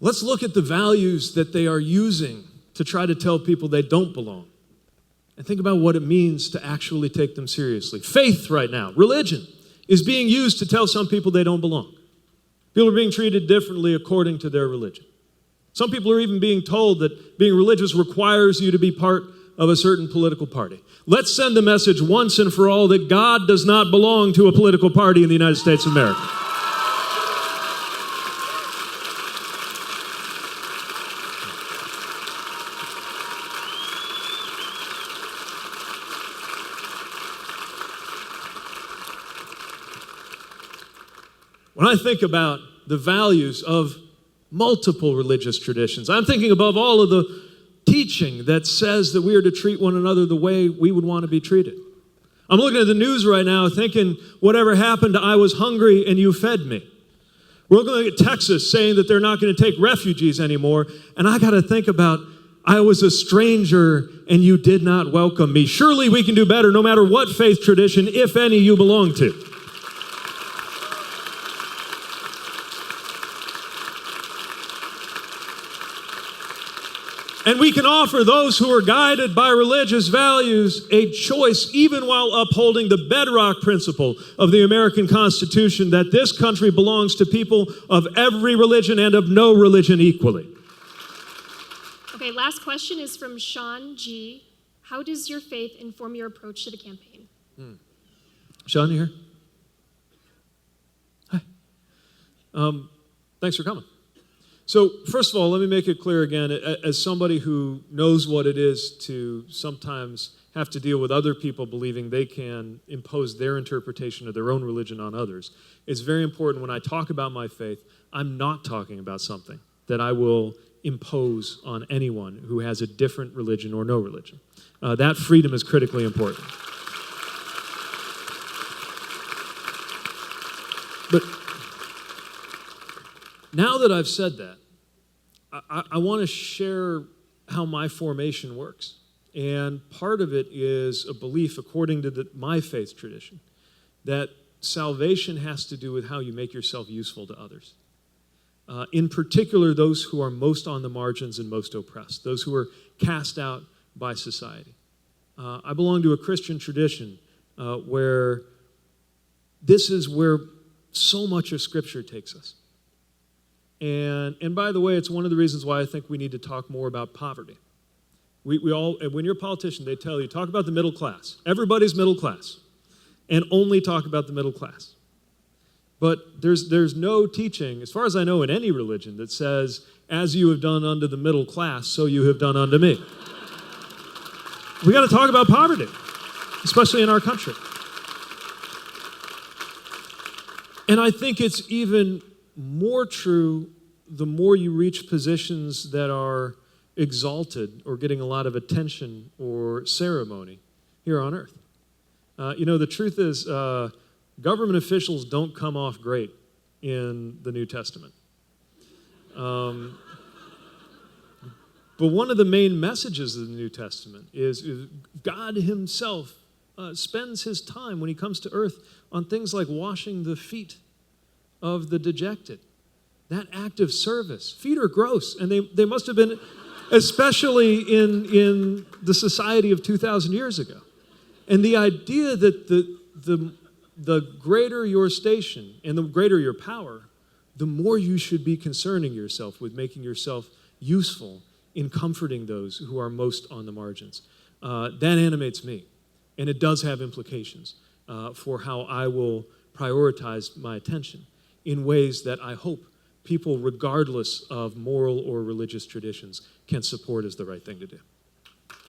Let's look at the values that they are using to try to tell people they don't belong. And think about what it means to actually take them seriously. Faith right now, religion, is being used to tell some people they don't belong. People are being treated differently according to their religion. Some people are even being told that being religious requires you to be part of a certain political party. Let's send the message once and for all that God does not belong to a political party in the United States of America. When I think about the values of multiple religious traditions, I'm thinking above all of the teaching that says that we are to treat one another the way we would want to be treated. I'm looking at the news right now thinking, whatever happened to I was hungry and you fed me? We're looking at Texas saying that they're not going to take refugees anymore, and I got to think about, I was a stranger and you did not welcome me. Surely we can do better no matter what faith tradition, if any, you belong to. And we can offer those who are guided by religious values a choice, even while upholding the bedrock principle of the American Constitution, that this country belongs to people of every religion and of no religion equally. Okay, last question is from Sean G. How does your faith inform your approach to the campaign? Sean, you here? Hi. Thanks for coming. So, first of all, let me make it clear again, as somebody who knows what it is to sometimes have to deal with other people believing they can impose their interpretation of their own religion on others, it's very important when I talk about my faith, I'm not talking about something that I will impose on anyone who has a different religion or no religion. That freedom is critically important. But now that I've said that, I want to share how my formation works. And part of it is a belief, according to my faith tradition, that salvation has to do with how you make yourself useful to others. In particular, those who are most on the margins and most oppressed, those who are cast out by society. I belong to a Christian tradition where this is where so much of Scripture takes us. And by the way, it's one of the reasons why I think we need to talk more about poverty. We all, when you're a politician, they tell you, talk about the middle class. Everybody's middle class. And only talk about the middle class. But there's no teaching, as far as I know, in any religion that says, as you have done unto the middle class, so you have done unto me. We got to talk about poverty, especially in our country. And I think it's even more true the more you reach positions that are exalted or getting a lot of attention or ceremony here on earth. The truth is, government officials don't come off great in the New Testament. But one of the main messages of the New Testament is God himself spends his time when he comes to earth on things like washing the feet of the dejected. That act of service. Feet are gross, and they must have been, especially in the society of 2,000 years ago. And the idea that the greater your station and the greater your power, the more you should be concerning yourself with making yourself useful in comforting those who are most on the margins. That animates me, and it does have implications for how I will prioritize my attention in ways that I hope people, regardless of moral or religious traditions, can support as the right thing to do.